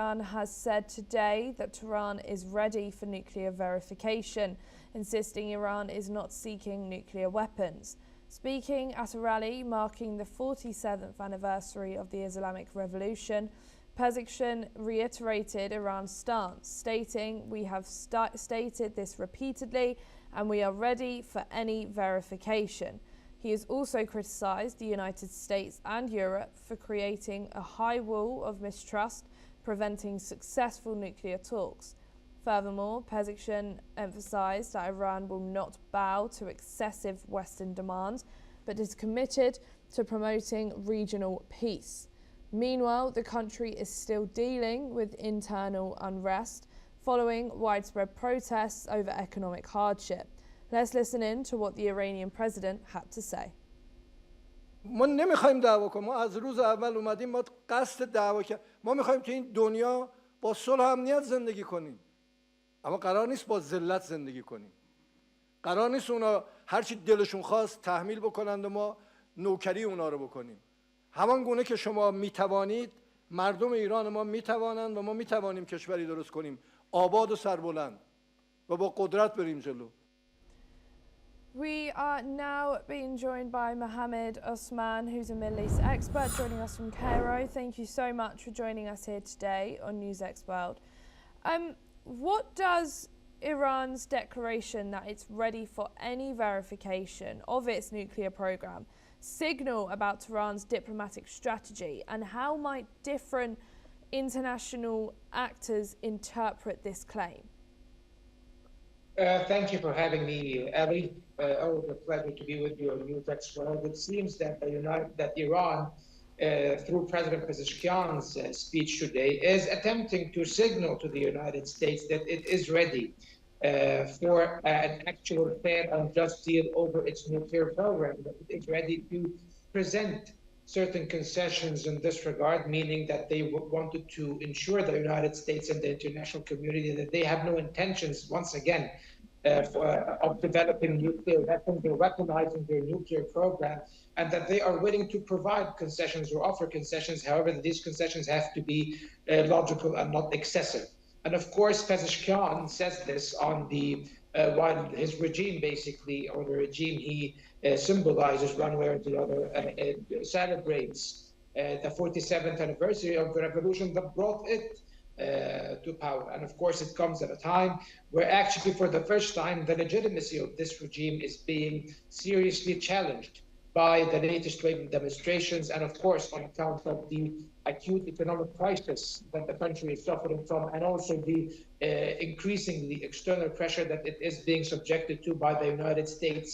Iran has said today that Tehran is ready for nuclear verification, insisting Iran is not seeking nuclear weapons. Speaking at a rally marking the 47th anniversary of the Islamic Revolution, Pezeshkian reiterated Iran's stance, stating, "We have stated this repeatedly and we are ready for any verification." He has also criticised the United States and Europe for creating a high wall of mistrust, preventing successful nuclear talks. Furthermore, Pezeshkian emphasised that Iran will not bow to excessive Western demands, but is committed to promoting regional peace. Meanwhile, the country is still dealing with internal unrest following widespread protests over economic hardship. Let's listen in to what the Iranian president had to say. ما نمیخوایم دعوا کنیم. ما از روز اول اومدیم، ما قصد دعوا کردیم. ما میخوایم تو این دنیا با صلح و امنیت زندگی کنیم. اما قرار نیست با ذلت زندگی کنیم. قرار نیست اونا هر چی دلشون خواست تحمیل بکنند و ما نوکری اونا رو بکنیم. همان گونه که شما میتوانید، مردم ایران ما میتوانند و ما میتوانیم کشوری درست کنیم آباد و سربلند و با قدرت بریم جلو. We are now being joined by Mohammed Osman, who's a Middle East expert, joining us from Cairo. Thank you so much for joining us here today on NewsX World. What does Iran's declaration that it's ready for any verification of its nuclear program signal about Tehran's diplomatic strategy, and how might different international actors interpret this claim? Thank you for having me, Ellie. Always a pleasure to be with you on NewsX World. It seems that Iran, through President Pezeshkian's speech today, is attempting to signal to the United States that it is ready for an actual fair and just deal over its nuclear program, that it is ready to present certain concessions in this regard, meaning that they wanted to ensure the United States and the international community that they have no intentions, once again, of developing nuclear weapons or weaponizing their nuclear program, and that they are willing to provide concessions or offer concessions. However, these concessions have to be logical and not excessive. And of course, Pezeshkian says this on the while his regime basically, or the regime he symbolizes one way or the other, celebrates the 47th anniversary of the revolution that brought it to power. And of course, it comes at a time where actually for the first time, the legitimacy of this regime is being seriously challenged by the latest wave of demonstrations, and of course on account of the acute economic crisis that the country is suffering from, and also the increasingly external pressure that it is being subjected to by the United States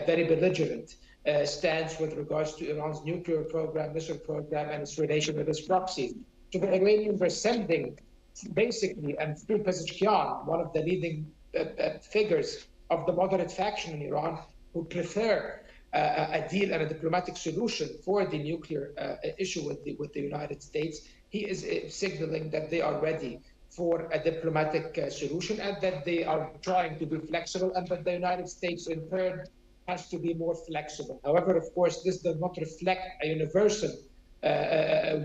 very belligerent stance with regards to Iran's nuclear program, missile program, and its relation with its proxies. So the Iranians are sending basically, and through Pezeshkian, one of the leading figures of the moderate faction in Iran, who prefer a deal and a diplomatic solution for the nuclear issue with the United States. He is signaling that they are ready for a diplomatic solution, and that they are trying to be flexible, and that the United States in turn has to be more flexible. However, of course, this does not reflect a universal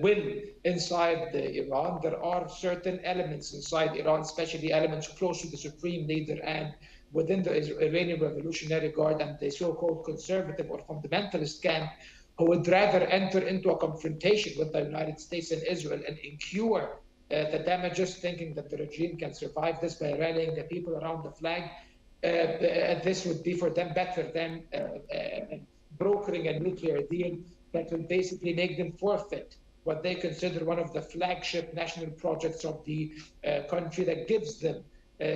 will inside Iran. There are certain elements inside Iran, especially elements close to the supreme leader and within the Iranian Revolutionary Guard and the so-called conservative or fundamentalist camp, who would rather enter into a confrontation with the United States and Israel and incur the damages, thinking that the regime can survive this by rallying the people around the flag. This would be for them better than brokering a nuclear deal that will basically make them forfeit what they consider one of the flagship national projects of the country that gives them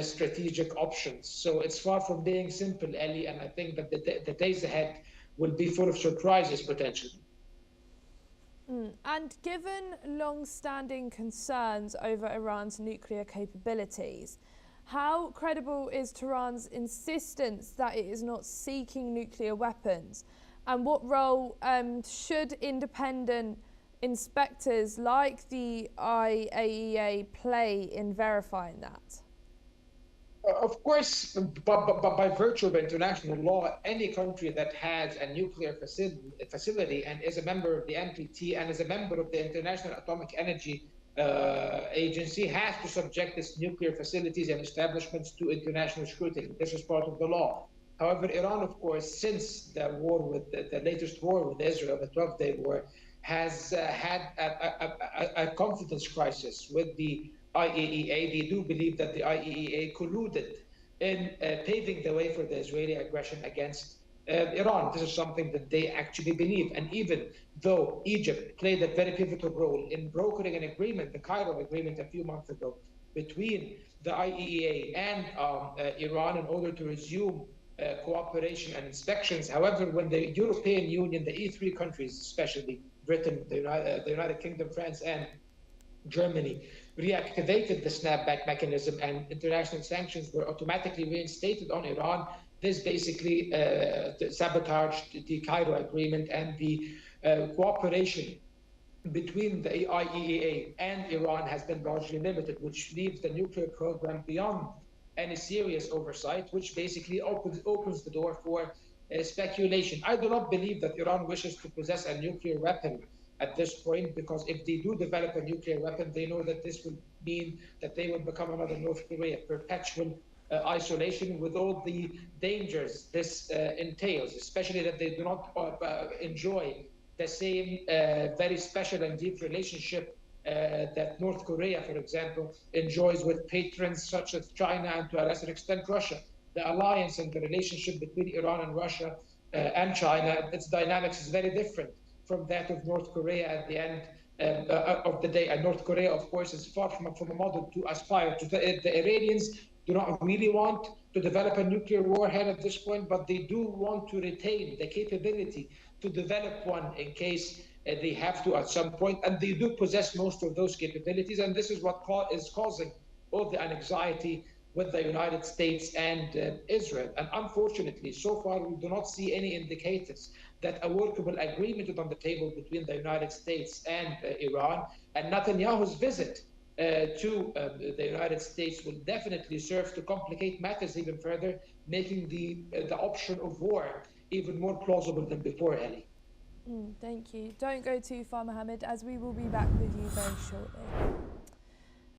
strategic options. So it's far from being simple, Ellie, and I think that the days ahead will be full of surprises potentially. And given long-standing concerns over Iran's nuclear capabilities, how credible is Tehran's insistence that it is not seeking nuclear weapons? And what role should independent inspectors like the IAEA play in verifying that? Of course, by virtue of international law, any country that has a nuclear facility and is a member of the NPT and is a member of the International Atomic Energy agency has to subject its nuclear facilities and establishments to international scrutiny. This is part of the law. However, Iran, of course, since the war with the latest war with Israel, the 12-day war, has had a confidence crisis with the IAEA. They do believe that the IAEA colluded in paving the way for the Israeli aggression against Iran. This is something that they actually believe. And even though Egypt played a very pivotal role in brokering an agreement, the Cairo agreement a few months ago, between the IAEA and Iran in order to resume cooperation and inspections. However, when the European Union, the E3 countries, especially Britain, the United Kingdom, France, and Germany, reactivated the snapback mechanism and international sanctions were automatically reinstated on Iran, this basically sabotaged the Cairo agreement, and the cooperation between the IAEA and Iran has been largely limited, which leaves the nuclear program beyond any serious oversight, which basically opens the door for speculation. I do not believe that Iran wishes to possess a nuclear weapon at this point, because if they do develop a nuclear weapon, they know that this would mean that they would become another North Korea, perpetual isolation with all the dangers this entails, especially that they do not enjoy the same very special and deep relationship that North Korea, for example, enjoys with patrons such as China and to a lesser extent Russia. The alliance and the relationship between Iran and Russia and China, its dynamics is very different from that of North Korea at the end of the day. And North Korea, of course, is far from a model to aspire to. The Iranians do not really want to develop a nuclear warhead at this point, but they do want to retain the capability to develop one in case they have to at some point. And they do possess most of those capabilities. And this is what is causing all the anxiety with the United States and Israel. And unfortunately, so far, we do not see any indicators that a workable agreement is on the table between the United States and Iran. And Netanyahu's visit to the United States will definitely serve to complicate matters even further, making the option of war even more plausible than before, Ellie. Thank you. Don't go too far, Mohammed, as we will be back with you very shortly.